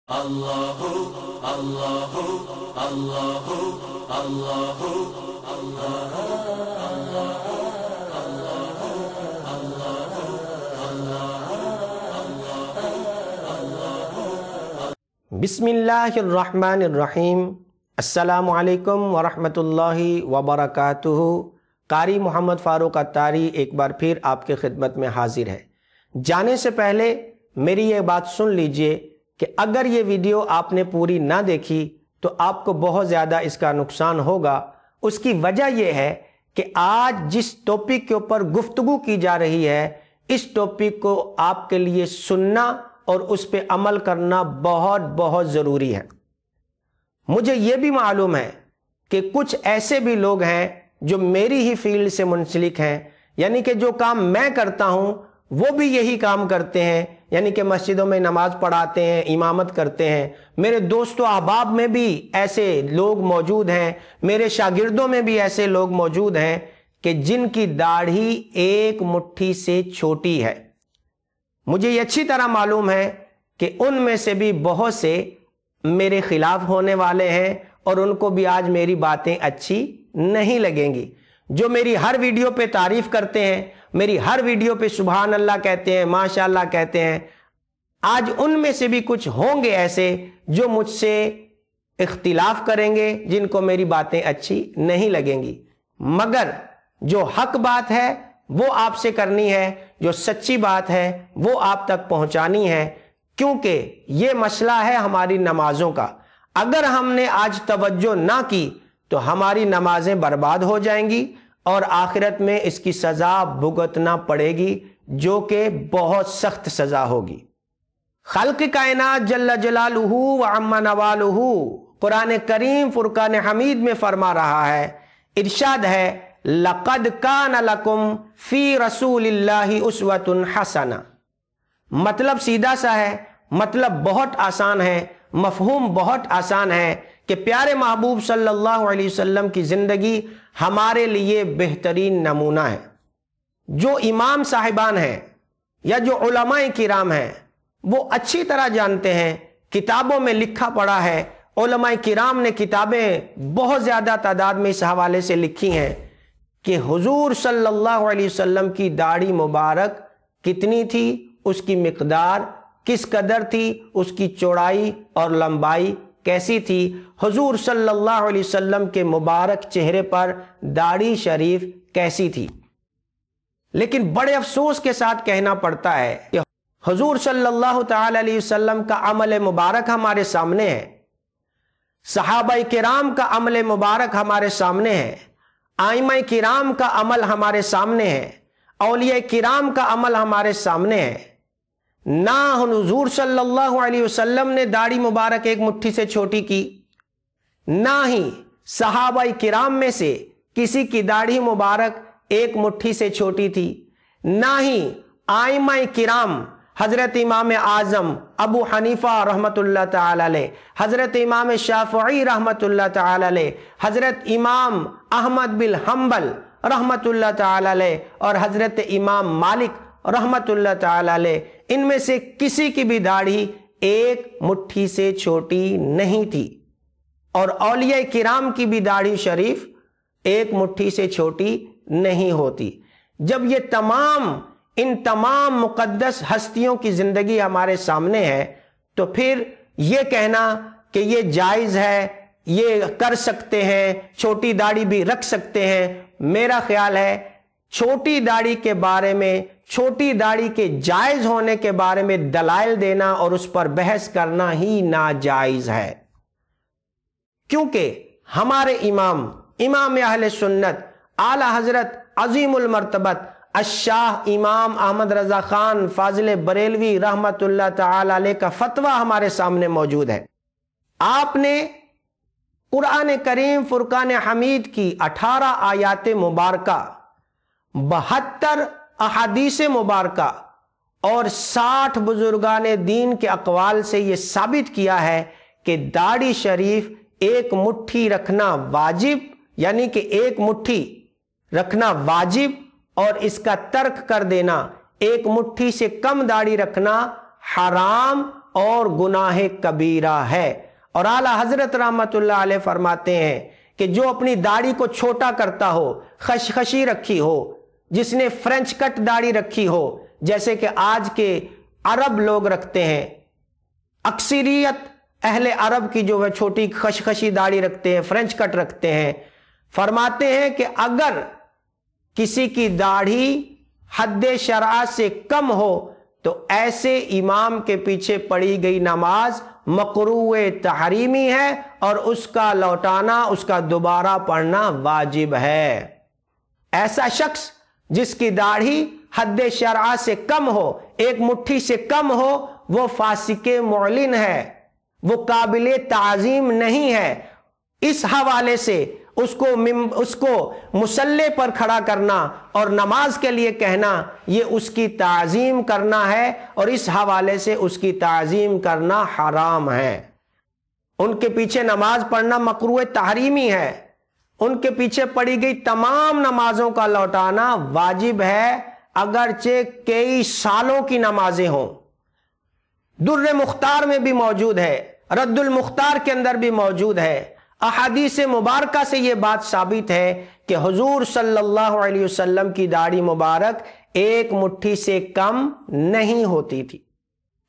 اللہ اللہ اللہ اللہ بسم اللہ الرحمن الرحیم۔ السلام علیکم ورحمۃ اللہ وبرکاتہ۔ قاری محمد فاروق عطاری ایک بار پھر آپ کے خدمت میں حاضر ہے۔ جانے سے پہلے میری یہ بات سن لیجئے کہ اگر یہ ویڈیو آپ نے پوری نہ دیکھی تو آپ کو بہت زیادہ اس کا نقصان ہوگا۔ اس کی وجہ یہ ہے کہ آج جس ٹاپک کے اوپر گفتگو کی جا رہی ہے، اس ٹاپک کو آپ کے لیے سننا اور اس پہ عمل کرنا بہت بہت ضروری ہے۔ مجھے یہ بھی معلوم ہے کہ کچھ ایسے بھی لوگ ہیں جو میری ہی فیلڈ سے منسلک ہیں، یعنی کہ جو کام میں کرتا ہوں وہ بھی یہی کام کرتے ہیں، یعنی کہ مسجدوں میں نماز پڑھاتے ہیں، امامت کرتے ہیں۔ میرے دوست و احباب میں بھی ایسے لوگ موجود ہیں، میرے شاگردوں میں بھی ایسے لوگ موجود ہیں کہ جن کی داڑھی ایک مٹھی سے چھوٹی ہے۔ مجھے یہ اچھی طرح معلوم ہے کہ ان میں سے بھی بہت سے میرے خلاف ہونے والے ہیں اور ان کو بھی آج میری باتیں اچھی نہیں لگیں گی۔ جو میری ہر ویڈیو پہ تعریف کرتے ہیں، میری ہر ویڈیو پہ سبحان اللہ کہتے ہیں، ماشاءاللہ کہتے ہیں، آج ان میں سے بھی کچھ ہوں گے ایسے جو مجھ سے اختلاف کریں گے، جن کو میری باتیں اچھی نہیں لگیں گی۔ مگر جو حق بات ہے وہ آپ سے کرنی ہے، جو سچی بات ہے وہ آپ تک پہنچانی ہے، کیونکہ یہ مسئلہ ہے ہماری نمازوں کا۔ اگر ہم نے آج توجہ نہ کی تو ہماری نمازیں برباد ہو جائیں گی اور آخرت میں اس کی سزا بھگتنا پڑے گی، جو کہ بہت سخت سزا ہوگی۔ خلق کائنات جل جلالہ وعم نوالہ قرآن کریم فرقان حمید میں فرما رہا ہے، ارشاد ہے، لَقَدْ كَانَ لَكُمْ فِي رَسُولِ اللَّهِ أُسْوَةٌ حَسَنَةٌ۔ مطلب سیدھا سا ہے، مطلب بہت آسان ہے، مفہوم بہت آسان ہے کہ پیارے محبوب صلی اللہ علیہ وسلم کی زندگی ہمارے لیے بہترین نمونہ ہے۔ جو امام صاحبان ہیں یا جو علماء کرام ہیں وہ اچھی طرح جانتے ہیں، کتابوں میں لکھا پڑا ہے، علماء کرام نے کتابیں بہت زیادہ تعداد میں اس حوالے سے لکھی ہیں کہ حضور صلی اللہ علیہ وسلم کی داڑھی مبارک کتنی تھی، اس کی مقدار کس قدر تھی، اس کی چوڑائی اور لمبائی کیسی تھی، حضور صلی اللہ علیہ وسلم کے مبارک چہرے پر داڑھی شریف کیسی تھی۔ لیکن بڑے افسوس کے ساتھ کہنا پڑتا ہے کہ حضور صلی اللہ تعالی علیہ وسلم کا عمل مبارک ہمارے سامنے ہے، صحابہ کرام کا عمل مبارک ہمارے سامنے ہے، ائمہ کرام کا عمل ہمارے سامنے ہے، اولیاء کرام کا عمل ہمارے سامنے ہے۔ نہ حضور صلی اللہ علیہ وسلم نے داڑھی مبارک ایک مٹھی سے چھوٹی کی، نہ ہی صحابہ کرام میں سے کسی کی داڑھی مبارک ایک مٹھی سے چھوٹی تھی، نہ ہی ائمہ کرام حضرت امام اعظم ابو حنیفہ رحمۃ اللہ تعالی علیہ، حضرت امام شافعی رحمۃ اللہ تعالی علیہ، حضرت امام احمد بن حنبل رحمۃ اللہ تعالی علیہ اور حضرت امام مالک رحمۃ اللہ تعالی علیہ، ان میں سے کسی کی بھی داڑھی ایک مٹھی سے چھوٹی نہیں تھی، اور اولیاء کرام کی بھی داڑھی شریف ایک مٹھی سے چھوٹی نہیں ہوتی۔ جب یہ ان تمام مقدس ہستیوں کی زندگی ہمارے سامنے ہے تو پھر یہ کہنا کہ یہ جائز ہے، یہ کر سکتے ہیں، چھوٹی داڑھی بھی رکھ سکتے ہیں، میرا خیال ہے چھوٹی داڑھی کے بارے میں، چھوٹی داڑھی کے جائز ہونے کے بارے میں دلائل دینا اور اس پر بحث کرنا ہی ناجائز ہے، کیونکہ ہمارے امام اہل سنت اعلی حضرت عظیم المرتبت الشاہ امام احمد رضا خان فاضل بریلوی رحمت اللہ تعالی علیہ کا فتویٰ ہمارے سامنے موجود ہے۔ آپ نے قرآن کریم فرقان حمید کی 18 آیات مبارکہ، 72 احادیث مبارکہ اور 60 بزرگان دین کے اقوال سے یہ ثابت کیا ہے کہ داڑھی شریف ایک مٹھی رکھنا واجب، یعنی کہ ایک مٹھی رکھنا واجب اور اس کا ترک کر دینا، ایک مٹھی سے کم داڑھی رکھنا حرام اور گناہ کبیرہ ہے۔ اور اعلیٰ حضرت رحمت اللہ علیہ فرماتے ہیں کہ جو اپنی داڑھی کو چھوٹا کرتا ہو، خشخشی رکھی ہو، جس نے فرینچ کٹ داڑھی رکھی ہو، جیسے کہ آج کے عرب لوگ رکھتے ہیں، اکثریت اہل عرب کی جو ہے چھوٹی خشخشی داڑھی رکھتے ہیں، فرینچ کٹ رکھتے ہیں، فرماتے ہیں کہ اگر کسی کی داڑھی حد شرع سے کم ہو تو ایسے امام کے پیچھے پڑھی گئی نماز مکروہ تحریمی ہے اور اس کا لوٹانا، اس کا دوبارہ پڑھنا واجب ہے۔ ایسا شخص جس کی داڑھی حد شرع سے کم ہو، ایک مٹھی سے کم ہو، وہ فاسق معلن ہے، وہ قابل تعظیم نہیں ہے۔ اس حوالے سے اس کو مصلی پر کھڑا کرنا اور نماز کے لیے کہنا، یہ اس کی تعظیم کرنا ہے، اور اس حوالے سے اس کی تعظیم کرنا حرام ہے۔ ان کے پیچھے نماز پڑھنا مکروہ تحریمی ہے، ان کے پیچھے پڑھی گئی تمام نمازوں کا لوٹانا واجب ہے، اگرچہ کئی سالوں کی نمازیں ہوں۔ در مختار میں بھی موجود ہے، رد المختار کے اندر بھی موجود ہے، احادیث مبارکہ سے یہ بات ثابت ہے کہ حضور صلی اللہ علیہ وسلم کی داڑھی مبارک ایک مٹھی سے کم نہیں ہوتی تھی۔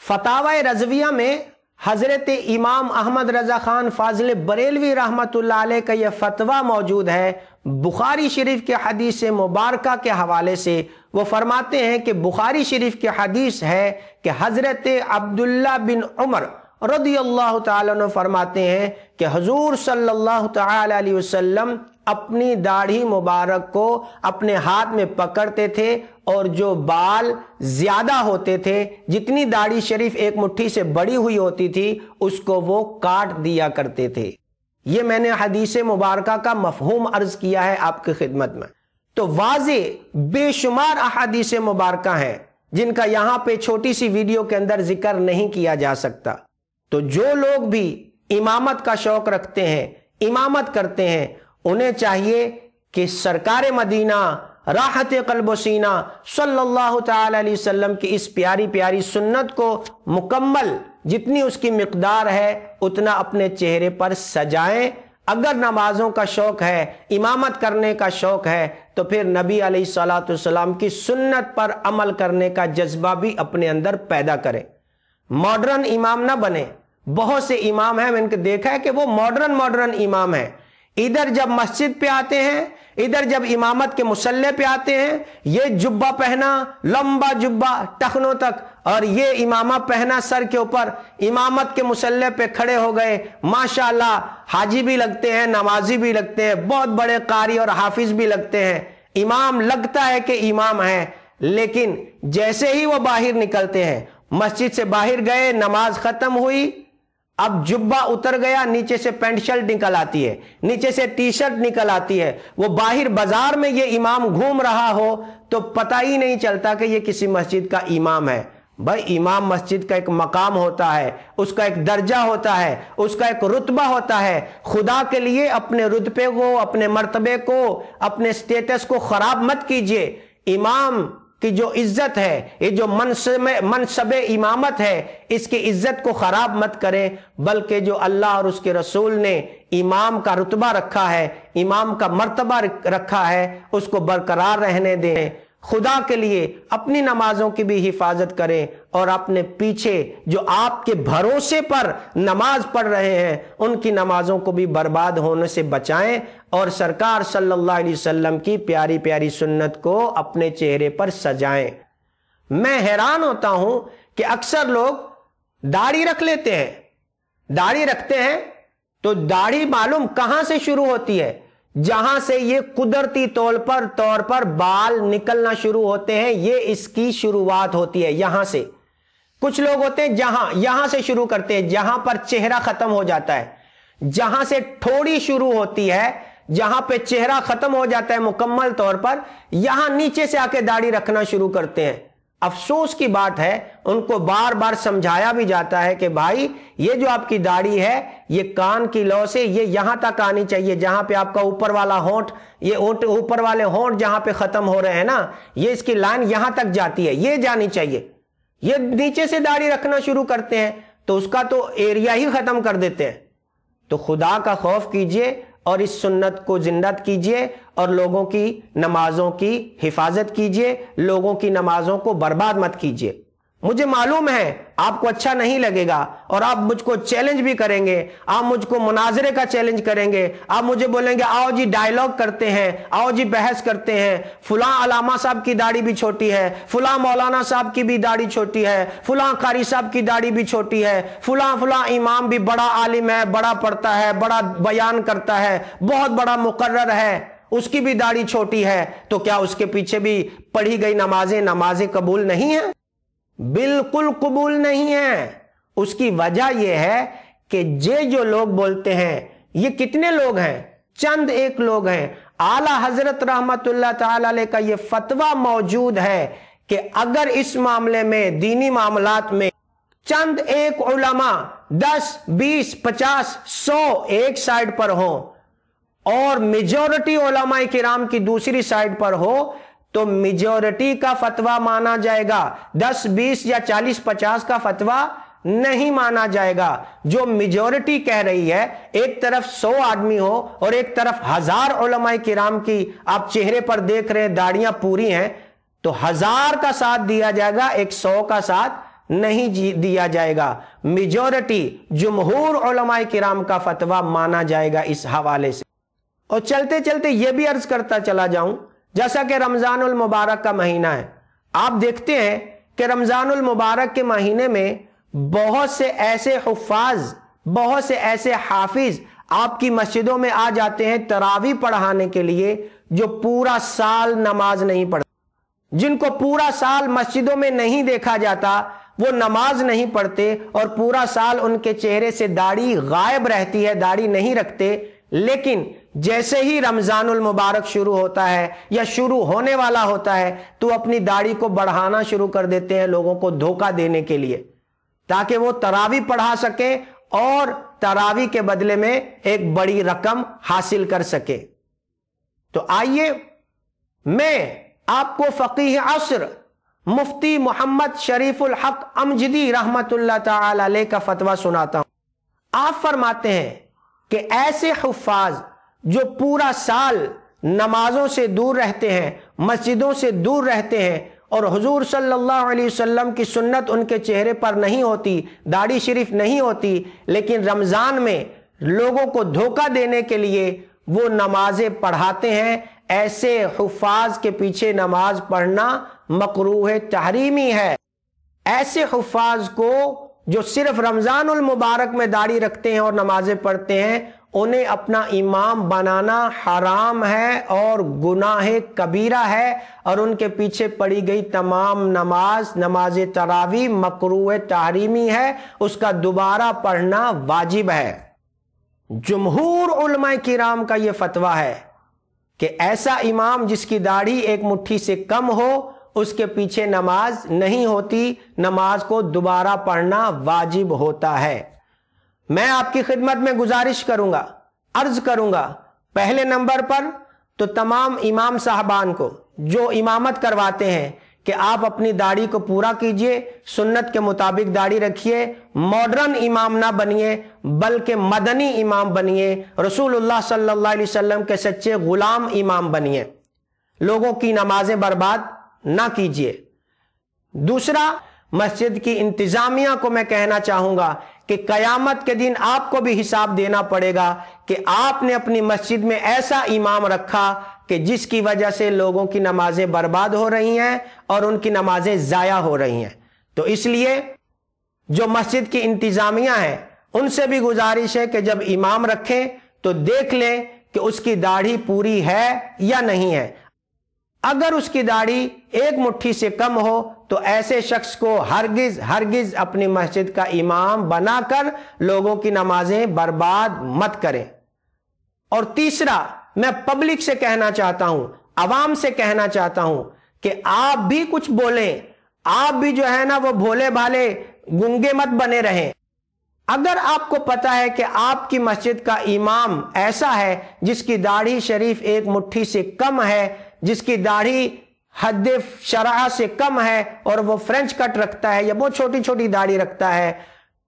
فتاوی رضویہ میں حضرت امام احمد رضا خان فاضل بریلوی رحمت اللہ علیہ کا یہ فتویٰ موجود ہے، بخاری شریف کے حدیث مبارکہ کے حوالے سے۔ وہ فرماتے ہیں کہ بخاری شریف کی حدیث ہے کہ حضرت عبداللہ بن عمر رضی اللہ تعالیٰ عنہ فرماتے ہیں کہ حضور صلی اللہ تعالیٰ علیہ وسلم اپنی داڑھی مبارک کو اپنے ہاتھ میں پکڑتے تھے، اور جو بال زیادہ ہوتے تھے، جتنی داڑھی شریف ایک مٹھی سے بڑی ہوئی ہوتی تھی، اس کو وہ کاٹ دیا کرتے تھے۔ یہ میں نے حدیث مبارکہ کا مفہوم عرض کیا ہے آپ کی خدمت میں۔ تو واضح بے شمار احادیث مبارکہ ہیں جن کا یہاں پہ چھوٹی سی ویڈیو کے اندر ذکر نہیں کیا جا سکتا۔ تو جو لوگ بھی امامت کا شوق رکھتے ہیں، امامت کرتے ہیں، انہیں چاہیے کہ سرکار مدینہ راحت قلب و سینہ صلی اللہ تعالی علیہ وسلم کی اس پیاری پیاری سنت کو مکمل جتنی اس کی مقدار ہے اتنا اپنے چہرے پر سجائیں۔ اگر نمازوں کا شوق ہے، امامت کرنے کا شوق ہے، تو پھر نبی علیہ الصلوۃ والسلام کی سنت پر عمل کرنے کا جذبہ بھی اپنے اندر پیدا کریں۔ ماڈرن امام نہ بنے۔ بہت سے امام ہیں، میں نے دیکھا ہے کہ وہ ماڈرن امام ہیں، ادھر جب مسجد پہ آتے ہیں، ادھر جب امامت کے مصلی پہ آتے ہیں، یہ جبہ پہنا، لمبا جبہ ٹخنوں تک، اور یہ امامہ پہنا سر کے اوپر، امامت کے مصلی پہ کھڑے ہو گئے، ماشاءاللہ حاجی بھی لگتے ہیں، نمازی بھی لگتے ہیں، بہت بڑے قاری اور حافظ بھی لگتے ہیں، امام لگتا ہے کہ امام ہے، لیکن جیسے ہی وہ باہر نکلتے ہیں، مسجد سے باہر گئے، نماز ختم ہوئی، اب جبہ اتر گیا، نیچے سے پینٹ شرٹ نکل آتی ہے، نیچے سے ٹی شرٹ نکل آتی ہے، وہ باہر بازار میں یہ امام گھوم رہا ہو تو پتہ ہی نہیں چلتا کہ یہ کسی مسجد کا امام ہے۔ بھائی امام مسجد کا ایک مقام ہوتا ہے، اس کا ایک درجہ ہوتا ہے، اس کا ایک رتبہ ہوتا ہے۔ خدا کے لیے اپنے رتبے کو، اپنے مرتبے کو، اپنے سٹیٹس کو خراب مت کیجئے۔ امام کی جو عزت ہے، یہ جو منصب امامت ہے، اس کی عزت کو خراب مت کریں، بلکہ جو اللہ اور اس کے رسول نے امام کا رتبہ رکھا ہے، امام کا مرتبہ رکھا ہے، اس کو برقرار رہنے دیں۔ خدا کے لیے اپنی نمازوں کی بھی حفاظت کریں، اور اپنے پیچھے جو آپ کے بھروسے پر نماز پڑھ رہے ہیں ان کی نمازوں کو بھی برباد ہونے سے بچائیں، اور سرکار صلی اللہ علیہ وسلم کی پیاری پیاری سنت کو اپنے چہرے پر سجائیں۔ میں حیران ہوتا ہوں کہ اکثر لوگ داڑھی رکھ لیتے ہیں، داڑھی رکھتے ہیں تو داڑھی معلوم کہاں سے شروع ہوتی ہے؟ جہاں سے یہ قدرتی طور پر بال نکلنا شروع ہوتے ہیں، یہ اس کی شروعات ہوتی ہے، یہاں سے۔ کچھ لوگ ہوتے ہیں یہاں سے شروع کرتے ہیں، جہاں پر چہرہ ختم ہو جاتا ہے، جہاں سے تھوڑی شروع ہوتی ہے، جہاں پہ چہرہ ختم ہو جاتا ہے مکمل طور پر، یہاں نیچے سے آ کے داڑھی رکھنا شروع کرتے ہیں۔ افسوس کی بات ہے، ان کو بار بار سمجھایا بھی جاتا ہے کہ بھائی یہ جو آپ کی داڑھی ہے، یہ کان کی لو سے یہ یہاں تک آنی چاہیے، جہاں پہ آپ کا اوپر والا ہونٹ، یہ اوپر والے ہونٹ جہاں پہ ختم ہو رہے ہیں نا، یہ اس کی لائن یہاں تک جاتی ہے، یہ جانی چاہیے۔ یہ نیچے سے داڑھی رکھنا شروع کرتے ہیں، تو اس کا تو ایریا ہی ختم کر دیتے ہیں۔ تو خدا کا خوف کیجئے اور اس سنت کو زندہ کیجئے اور لوگوں کی نمازوں کی حفاظت کیجئے، لوگوں کی نمازوں کو برباد مت کیجئے۔ مجھے معلوم ہے آپ کو اچھا نہیں لگے گا اور آپ مجھ کو چیلنج بھی کریں گے، آپ مجھ کو مناظرے کا چیلنج کریں گے، آپ مجھے بولیں گے آؤ جی ڈائیلاگ کرتے ہیں، آؤ جی بحث کرتے ہیں، فلاں علامہ صاحب کی داڑھی بھی چھوٹی ہے، فلاں مولانا صاحب کی بھی داڑھی چھوٹی ہے، فلاں قاری صاحب کی داڑھی بھی چھوٹی ہے، فلاں امام بھی بڑا عالم ہے، بڑا پڑھتا ہے، بڑا بیان کرتا ہے، بہت بڑا مقرر ہے، اس کی بھی داڑھی چھوٹی ہے، تو کیا اس کے پیچھے بھی پڑھی گئی نمازیں قبول نہیں ہیں؟ بالکل قبول نہیں ہے۔ اس کی وجہ یہ ہے کہ جو لوگ بولتے ہیں، یہ کتنے لوگ ہیں؟ چند ایک لوگ ہیں۔ اعلیٰ حضرت رحمت اللہ تعالی علیہ کا یہ فتویٰ موجود ہے کہ اگر اس معاملے میں، دینی معاملات میں چند ایک علماء 10 20 50 100 ایک سائڈ پر ہوں اور میجورٹی علماء کرام کی دوسری سائڈ پر ہو تو میجورٹی کا فتویٰ مانا جائے گا، 10 20 یا 40 50 کا فتویٰ نہیں مانا جائے گا۔ جو میجورٹی کہہ رہی ہے، ایک طرف 100 آدمی ہو اور ایک طرف 1000 علماء کرام کی آپ چہرے پر دیکھ رہے ہیں داڑیاں پوری ہیں، تو 1000 کا ساتھ دیا جائے گا، 100 کا ساتھ نہیں دیا جائے گا۔ میجورٹی جمہور علماء کرام کا فتویٰ مانا جائے گا اس حوالے سے۔ اور چلتے چلتے یہ بھی عرض کرتا چلا جاؤں، جیسا کہ رمضان المبارک کا مہینہ ہے، آپ دیکھتے ہیں کہ رمضان المبارک کے مہینے میں بہت سے ایسے حفاظ، بہت سے ایسے حافظ آپ کی مسجدوں میں آ جاتے ہیں تراویح پڑھانے کے لیے، جو پورا سال نماز نہیں پڑھتے، جن کو پورا سال مسجدوں میں نہیں دیکھا جاتا، وہ نماز نہیں پڑھتے اور پورا سال ان کے چہرے سے داڑھی غائب رہتی ہے، داڑھی نہیں رکھتے، لیکن جیسے ہی رمضان المبارک شروع ہوتا ہے یا شروع ہونے والا ہوتا ہے تو اپنی داڑھی کو بڑھانا شروع کر دیتے ہیں لوگوں کو دھوکہ دینے کے لیے، تاکہ وہ تراویح پڑھا سکیں اور تراویح کے بدلے میں ایک بڑی رقم حاصل کر سکے۔ تو آئیے میں آپ کو فقیہ عصر مفتی محمد شریف الحق امجدی رحمت اللہ تعالی علیہ کا فتویٰ سناتا ہوں۔ آپ فرماتے ہیں کہ ایسے حفاظ جو پورا سال نمازوں سے دور رہتے ہیں، مسجدوں سے دور رہتے ہیں اور حضور صلی اللہ علیہ وسلم کی سنت ان کے چہرے پر نہیں ہوتی، داڑھی شریف نہیں ہوتی، لیکن رمضان میں لوگوں کو دھوکہ دینے کے لیے وہ نمازیں پڑھاتے ہیں، ایسے حفاظ کے پیچھے نماز پڑھنا مکروہ تحریمی ہے۔ ایسے حفاظ کو جو صرف رمضان المبارک میں داڑھی رکھتے ہیں اور نمازیں پڑھتے ہیں، انہیں اپنا امام بنانا حرام ہے اور گناہ کبیرہ ہے، اور ان کے پیچھے پڑھی گئی تمام نماز تراویح مکروہ تحریمی ہے، اس کا دوبارہ پڑھنا واجب ہے۔ جمہور علماء کرام کا یہ فتویٰ ہے کہ ایسا امام جس کی داڑھی ایک مٹھی سے کم ہو، اس کے پیچھے نماز نہیں ہوتی، نماز کو دوبارہ پڑھنا واجب ہوتا ہے۔ میں آپ کی خدمت میں گزارش کروں گا، عرض کروں گا، پہلے نمبر پر تو تمام امام صاحبان کو جو امامت کرواتے ہیں کہ آپ اپنی داڑھی کو پورا کیجئے، سنت کے مطابق داڑھی رکھیے، ماڈرن امام نہ بنیے بلکہ مدنی امام بنیے، رسول اللہ صلی اللہ علیہ وسلم کے سچے غلام امام بنیے، لوگوں کی نمازیں برباد نہ کیجئے۔ دوسرا، مسجد کی انتظامیہ کو میں کہنا چاہوں گا کہ قیامت کے دن آپ کو بھی حساب دینا پڑے گا کہ آپ نے اپنی مسجد میں ایسا امام رکھا کہ جس کی وجہ سے لوگوں کی نمازیں برباد ہو رہی ہیں اور ان کی نمازیں ضائع ہو رہی ہیں۔ تو اس لیے جو مسجد کی انتظامیہ ہیں ان سے بھی گزارش ہے کہ جب امام رکھیں تو دیکھ لیں کہ اس کی داڑھی پوری ہے یا نہیں ہے۔ اگر اس کی داڑھی ایک مٹھی سے کم ہو تو ایسے شخص کو ہرگز اپنی مسجد کا امام بنا کر لوگوں کی نمازیں برباد مت کریں۔ اور تیسرا، میں پبلک سے کہنا چاہتا ہوں، عوام سے کہنا چاہتا ہوں کہ آپ بھی کچھ بولیں، آپ بھی جو ہے نا وہ بھولے بھالے گنگے مت بنے رہیں۔ اگر آپ کو پتا ہے کہ آپ کی مسجد کا امام ایسا ہے جس کی داڑھی شریف ایک مٹھی سے کم ہے، جس کی داڑھی حد شرع سے کم ہے اور وہ فرنچ کٹ رکھتا ہے یا بہت چھوٹی چھوٹی داڑھی رکھتا ہے،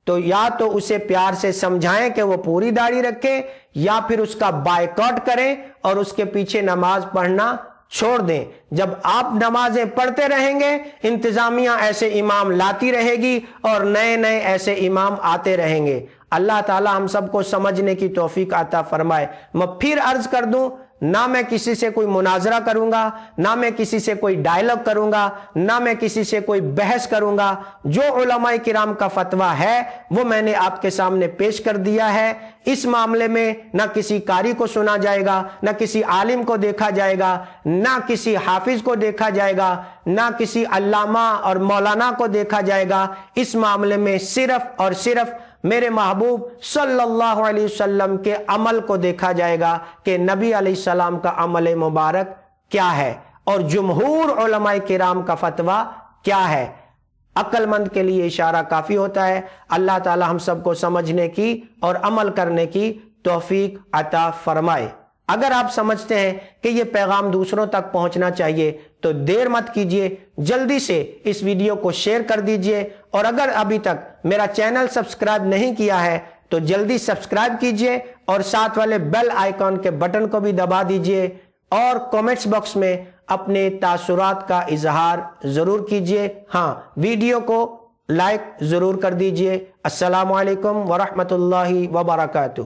تو یا تو اسے پیار سے سمجھائیں کہ وہ پوری داڑھی رکھے، یا پھر اس کا بائیکاٹ کریں اور اس کے پیچھے نماز پڑھنا چھوڑ دیں۔ جب آپ نمازیں پڑھتے رہیں گے، انتظامیہ ایسے امام لاتی رہے گی اور نئے نئے ایسے امام آتے رہیں گے۔ اللہ تعالی ہم سب کو سمجھنے کی توفیق عطا فرمائے۔ میں پھر عرض کر دوں، نہ میں کسی سے کوئی مناظرہ کروں گا، نہ میں کسی سے کوئی ڈائلاگ کروں گا، نہ میں کسی سے کوئی بحث کروں گا۔ جو علماء کرام کا فتویٰ ہے وہ میں نے آپ کے سامنے پیش کر دیا ہے۔ اس معاملے میں نہ کسی قاری کو سنا جائے گا، نہ کسی عالم کو دیکھا جائے گا، نہ کسی حافظ کو دیکھا جائے گا، نہ کسی علامہ اور مولانا کو دیکھا جائے گا۔ اس معاملے میں صرف اور صرف میرے محبوب صلی اللہ علیہ وسلم کے عمل کو دیکھا جائے گا کہ نبی علیہ السلام کا عمل مبارک کیا ہے اور جمہور علماء کرام کا فتویٰ کیا ہے۔ عقل مند کے لیے اشارہ کافی ہوتا ہے۔ اللہ تعالی ہم سب کو سمجھنے کی اور عمل کرنے کی توفیق عطا فرمائے۔ اگر آپ سمجھتے ہیں کہ یہ پیغام دوسروں تک پہنچنا چاہیے تو دیر مت کیجیے، جلدی سے اس ویڈیو کو شیئر کر دیجیے، اور اگر ابھی تک میرا چینل سبسکرائب نہیں کیا ہے تو جلدی سبسکرائب کیجیے اور ساتھ والے بیل آئیکن کے بٹن کو بھی دبا دیجیے، اور کومنٹس باکس میں اپنے تاثرات کا اظہار ضرور کیجیے۔ ہاں، ویڈیو کو لائک ضرور کر دیجیے۔ السلام علیکم ورحمۃ اللہ وبرکاتہ۔